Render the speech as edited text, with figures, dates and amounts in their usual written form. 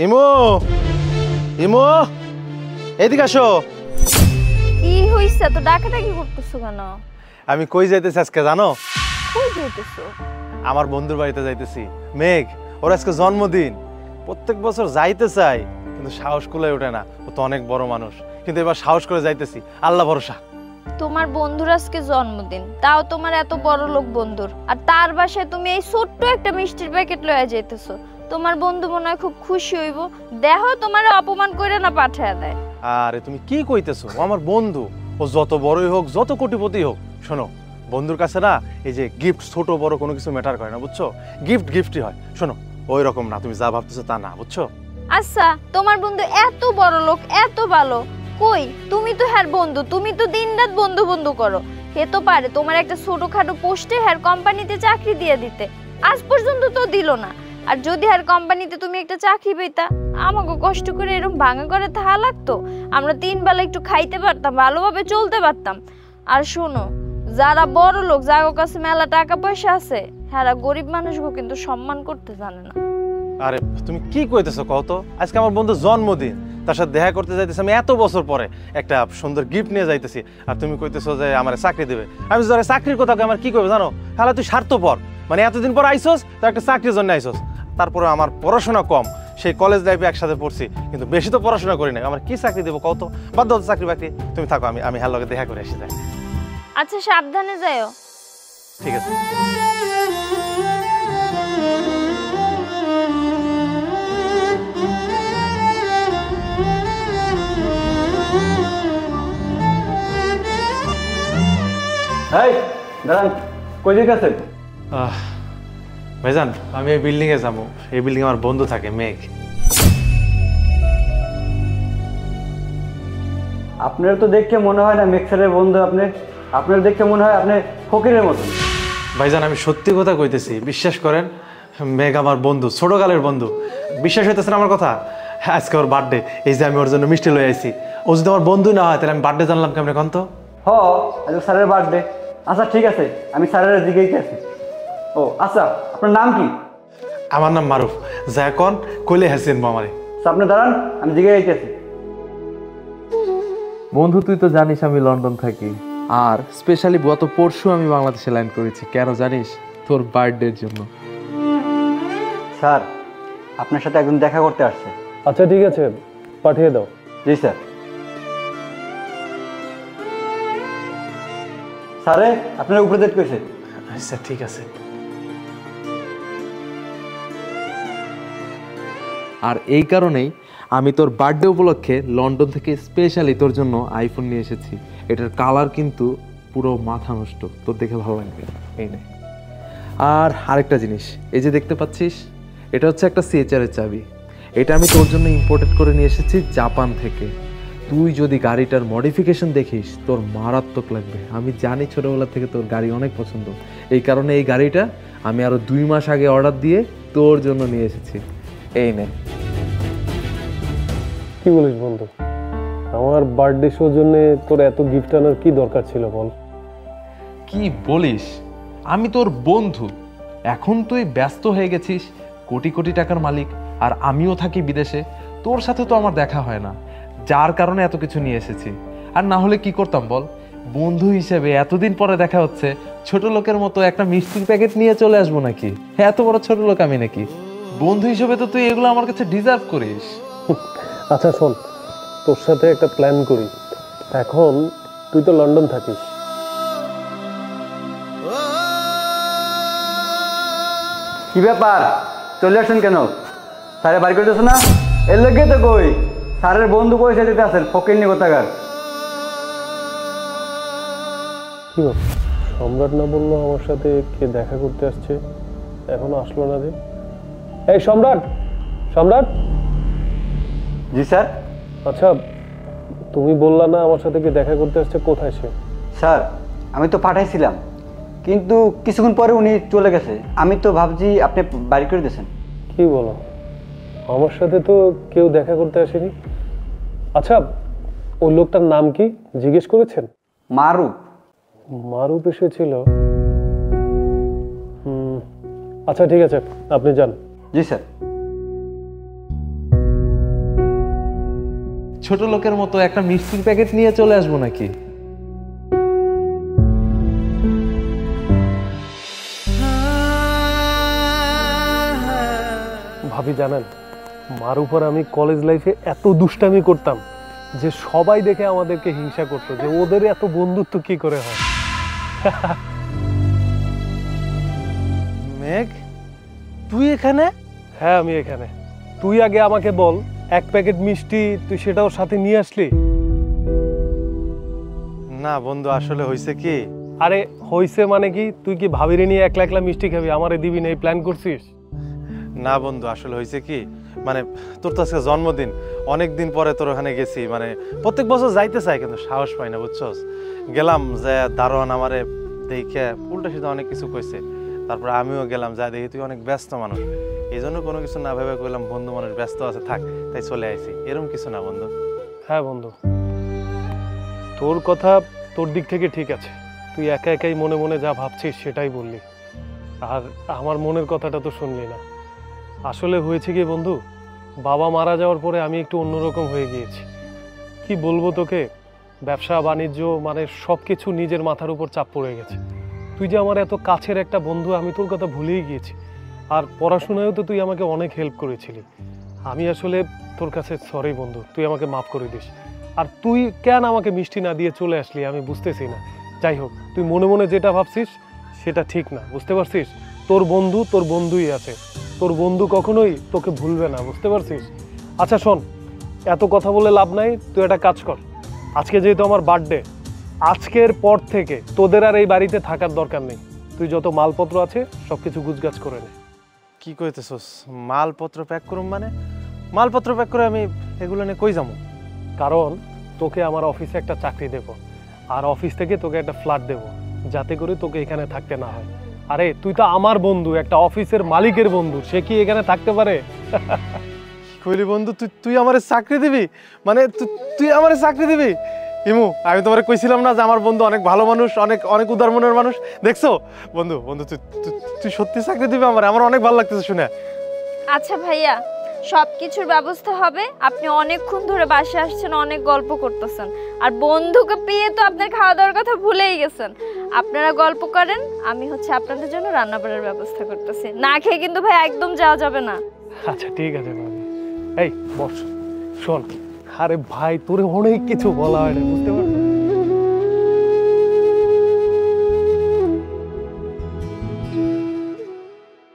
Imo imo এদিকে আসো। কি হইছে? তো ডাকাডাকি করতেছো কেন? আমি কই যাইতেছি আজকে জানো? কই যাইতেছো? আমার বন্ধুর বাড়িতে যাইতেছি। মেঘ, ওর আজকে জন্মদিন। প্রত্যেক বছর যাইতে চাই, কিন্তু সাহস কুলায় ওঠে না। ও তো অনেক বড় মানুষ, কিন্তু এবার সাহস করে যাইতেছি, আল্লাহ ভরসা। তোমার বন্ধুর আজকে জন্মদিন, তাও তোমার এত বড় লোক বন্ধুর, আর তার বাসায় তুমি এই ছোট্ট একটা মিষ্টির প্যাকেট লয়ে যাইতেছো। তোমার বন্ধু মনে হয় খুব খুশি হইব, দেখো তোমার অপমান করে না পাঠায় দেয়। আরে তুমি কি কইতেছো? ও আমার বন্ধু, ও যত বড়ই হোক, যত কোটিপতি হোক। শোনো, বন্ধুর কাছে না এই যে গিফট ছোট বড় কোনো কিছু ম্যাটার করে না, বুঝছো? গিফট গিফটই হয়। শোনো, ওই রকম না, তুমি যা ভাবতেছো তা না, বুঝছো? আচ্ছা, তোমার বন্ধু এত বড় লোক, এত ভালো, কই তুমি তো হ্যার বন্ধু, তুমি তো দিনরাত বন্ধু বন্ধু করো। হে তো পারে তোমার একটা ছোটখাটো পোস্টে হ্যার কোম্পানিতে চাকরি দিয়ে দিতে, আজ পর্যন্ত তো দিল না। আর যদি হ্যার কোম্পানিতে তুমি একটা চাকরি পেতা, আমাকে কষ্ট করে এরকম ভাঙা করে থাকা লাগতো, আমরা 3 বেলা একটু খাইতে পারতাম, ভালোভাবে চলতে পারতাম। আর শোনো, যারা বড় লোক, যার কাছে মেলা টাকা পয়সা আছে, হ্যাঁ গরিব মানুষকে কিন্তু সম্মান করতে জানে না। আরে তুমি কি কইতেছো কও তো? আজকে আমার বন্ধুর জন্মদিন, তার সাথে দেখা করতে যাইতেছি আমি এত বছর পরে, একটা সুন্দর গিফট নিয়ে যাইতেছি, আর তুমি কইতেছো যে আমার চাকরি দেবে। আমি যদি চাকরির কথা আমার কি করবে জানো? তাহলে তুই স্বার্থপর, মানে এতদিন পর আইসোস তো একটা চাকরির জন্য আইসোস। তারপরে আমার পড়াশোনা কম, সেই কলেজ লাইফে একসাথে পড়ছি, কিন্তু বেশি তো পড়াশোনা করি না। আমার কি চাকরি দেবো কত? বাদ দাও চাকরি বাকরি, তুমি থাকো, আমি হ্যাঁ লগে দেখা করে আসি। যাই, আচ্ছা সাবধানে যাও। ঠিক আছে। এই দাঁড়ান, কই যেতেছেন? ভাইজান, আমি এই বিল্ডিংয়ে যাবো। এই বিল্ডিং আমার বন্ধু থাকে, মেঘ। আপনার তো দেখে মনে হয় না মেক্সারের বন্ধু। আপনার দেখে মনে হয় আপনি ফকিরের মতো। ভাইজান, আমি সত্যি কথা কইতেছি, বিশ্বাস করেন। মেঘ আমার বন্ধু, ছোটকালের বন্ধু। বিশ্বাস হইতেছে না আমার কথা? আজকে ওর বার্থডে, এই যে আমি ওর জন্য মিষ্টি লয়ে আইছি। ও যদি আমার বন্ধু না হয়, তাহলে আমি বার্থডে জানলাম কেমন কন তো? আজকে স্যারের বার্থডে। আচ্ছা ঠিক আছে, আমি স্যারের দিকেই আছি। ও আচ্ছা, আপনার নাম কি? আমার নাম মারুফ। যা কন কইলে হাসিন মামারে। আপনি দাঁড়ান, আমি দিকে আইতেছি। বন্ধু, তুই তো জানিস আমি লন্ডন থাকি, আর স্পেশালি গত পরশু আমি বাংলাদেশে ল্যান্ড করেছি। কেন জানিস? তোর বার্থডের জন্য। স্যার, আপনার সাথে একজন দেখা করতে আসছে। আচ্ছা ঠিক আছে, পাঠিয়ে দাও। জি স্যার। স্যারে, আপনার উপরে ডেট কইছে। আচ্ছা ঠিক আছে। আর এই কারণেই আমি তোর বার্থডে উপলক্ষে লন্ডন থেকে স্পেশালি তোর জন্য আইফোন নিয়ে এসেছি। এটার কালার কিন্তু পুরো মাথা নষ্ট, তোর দেখে ভালো লাগবে। এই নে। আর আরেকটা জিনিস, এই যে দেখতে পাচ্ছিস, এটা হচ্ছে একটা CHR এর চাবি। এটা আমি তোর জন্য ইম্পোর্টেড করে নিয়ে এসেছি জাপান থেকে। তুই যদি গাড়িটার মডিফিকেশন দেখিস, তোর মারাত্মক লাগবে। আমি জানি ছোটবেলা থেকে তোর গাড়ি অনেক পছন্দ, এই কারণে এই গাড়িটা আমি আরো 2 মাস আগে অর্ডার দিয়ে তোর জন্য নিয়ে এসেছি। এই নে। কি বলিস বন্ধু, আমার বার্থডে শোর জন্য তোর এত গিফট আনার কি দরকার ছিল বল? কি বলিস? আমি তোর বন্ধু, এখন তুই ব্যস্ত হয়ে গেছিস, কোটি কোটি টাকার মালিক, আর আমিও থাকি বিদেশে। তোর সাথে তো আমার দেখা হয় না, যার কারণে এত কিছু নিয়ে এসেছি। আর না হলে কি করতাম বল? বন্ধু হিসেবে এতদিন পরে দেখা হচ্ছে, ছোট লোকের মতো একটা মিষ্টির প্যাকেট নিয়ে চলে আসবো নাকি? এত বড় ছোট লোক আমি নাকি? বন্ধু হিসেবে তো তুই এগুলো আমার কাছে ডিজার্ভ করিস। আচ্ছা শোন, তোর সাথে একটা প্ল্যান করি। এখন তুই তো লন্ডন থাকিস, কি ব্যাপার, চলে আসছেন কেন? স্যারে বাড়ি করতেছ না? এর লেগে তো কই, স্যারের বন্ধু পয়সা দিতে আসেন, ফকির নি কোথাকার। কি ব্যাপার, সম্রাট না বললো আমার সাথে কে দেখা করতে আসছে, এখনো আসলো না রে? এই সম্রাট, সম্রাট। জি স্যার। আচ্ছা, তুমি বললা না আমার সাথে কে দেখা করতে আসছে, কোথায় সে? স্যার, আমি তো পাঠাইছিলাম, কিন্তু কিছুক্ষণ পরে উনি চলে গেছে। আমি তো ভাবছি আপনি বাড়ি করে দিয়েছেন। কি বলো, আমার সাথে তো কেউ দেখা করতে আসেনি। আচ্ছা, ওই লোকটার নাম কি জিজ্ঞেস করেছেন? মারুফ। মারুফ এসেছিল। আচ্ছা ঠিক আছে, আপনি যান। জি স্যার। ছোট লোকের মতো একটা মিষ্টির প্যাকেট নিয়ে চলে আসবো নাকি? ভাবি জানেন, মার উপর আমি কলেজ লাইফে এত দুষ্টামি করতাম যে সবাই দেখে আমাদেরকে হিংসা করতো যে ওদের এত বন্ধুত্ব কি করে হয়। মেঘ, তুই এখানে? হ্যাঁ আমি এখানে। তুই আগে আমাকে বল, এক প্যাকেট মিষ্টি তুই সেটাও সাথে নিয়ে আসলি? না বন্ধু, আসলে হয়েছে কি, আরে হইছে মানে কি, তুই কি ভাবিরে নিয়ে একলা একলা মিষ্টি খাবি, আমারে দিবি না এই প্ল্যান করছিস? না বন্ধু, আসলে হয়েছে কি, মানে তোর তো আজকে জন্মদিন, অনেক দিন পরে তোর ওখানে গেছি, মানে প্রত্যেক বছর যাইতে চাই কিন্তু সাহস পাই না, বুঝছস। গেলাম, যে দারোয়ান আমারে দেখে উল্টা সিধা অনেক কিছু কইছে। তারপর আমিও গেলাম, যা দেখি তুই অনেক ব্যস্ত মানুষ, এই জন্য কোনো কিছু না ভেবে কইলাম বন্ধু মানুষ ব্যস্ত আছে, থাক, তাই চলে আইছি। এরকম কিছু না বন্ধু। হ্যাঁ বন্ধু, তোর কথা তোর দিক থেকে ঠিক আছে, তুই একা একাই মনে মনে যা ভাবছিস সেটাই বললি, আর আমার মনের কথাটা তো শুনলি না। আসলে হয়েছে কি বন্ধু, বাবা মারা যাওয়ার পরে আমি একটু অন্যরকম হয়ে গিয়েছি। কি বলবো তোকে, ব্যবসা বাণিজ্য মানে সব কিছু নিজের মাথার উপর চাপ পড়ে গেছে। তুই যে আমার এত কাছের একটা বন্ধু, আমি তোর কথা ভুলেই গিয়েছি। আর পড়াশোনায়ও তো তুই আমাকে অনেক হেল্প করেছিলি। আমি আসলে তোর কাছে সরি বন্ধু, তুই আমাকে মাফ করে দিস। আর তুই কেন আমাকে মিষ্টি না দিয়ে চলে আসলি আমি বুঝতেছি না। যাই হোক, তুই মনে মনে যেটা ভাবছিস সেটা ঠিক না, বুঝতে পারছিস? তোর বন্ধু তোর বন্ধুই আছে, তোর বন্ধু কখনোই তোকে ভুলবে না, বুঝতে পারছিস? আচ্ছা শোন, এত কথা বলে লাভ নাই, তুই একটা কাজ কর, আজকে যেহেতু আমার বার্থডে, আজকের পর থেকে তোদের আর এই বাড়িতে থাকার দরকার নেই। তুই যত মালপত্র আছে সব কিছু গুছগাছ করে নে। কি কইতেছস? মালপত্র প্যাক করুম মানে? মালপত্র প্যাক করে আমি এগুলো নিয়ে কই যাবো? কারণ তোকে আমার অফিসে একটা চাকরি দেব, আর অফিস থেকে তোকে একটা ফ্ল্যাট দেব, যাতে করে তোকে এখানে থাকতে না হয়। আরে তুই তো আমার বন্ধু, একটা অফিসের মালিকের বন্ধু, সে কি এখানে থাকতে পারে? কইলি বন্ধু, তুই আমারে চাকরি দিবি? মানে তুই আমারে চাকরি দিবি? ইমু, আমি তোমারে কইছিলাম না যে আমার বন্ধু অনেক ভালো মানুষ, অনেক অনেক উদার মনের মানুষ? দেখছো বন্ধু, বন্ধু তুই সত্যি চাকরি দিবি আমারে? আমার অনেক ভালো লাগতেছে শুনে। আচ্ছা ভাইয়া, সব কিছুর ব্যবস্থা হবে। আপনি অনেকক্ষণ ধরে বাসে আসছেন, অনেক গল্প করতেছেন, আর বন্ধুকে পেয়ে তো আপনার খাওয়া দাওয়ার কথা ভুলেই গেছেন। আপনারা গল্প করেন, আমি আপনাদের জন্য রান্না বাড়ার ব্যবস্থা করতেছি। না খেয়ে কিন্তু ভাই একদম যাওয়া যাবে না। আচ্ছা ঠিক আছে ভাবি, এই বস। শোন, আরে ভাই তোরে অনেক কিছু বলা হয় না, বুঝতে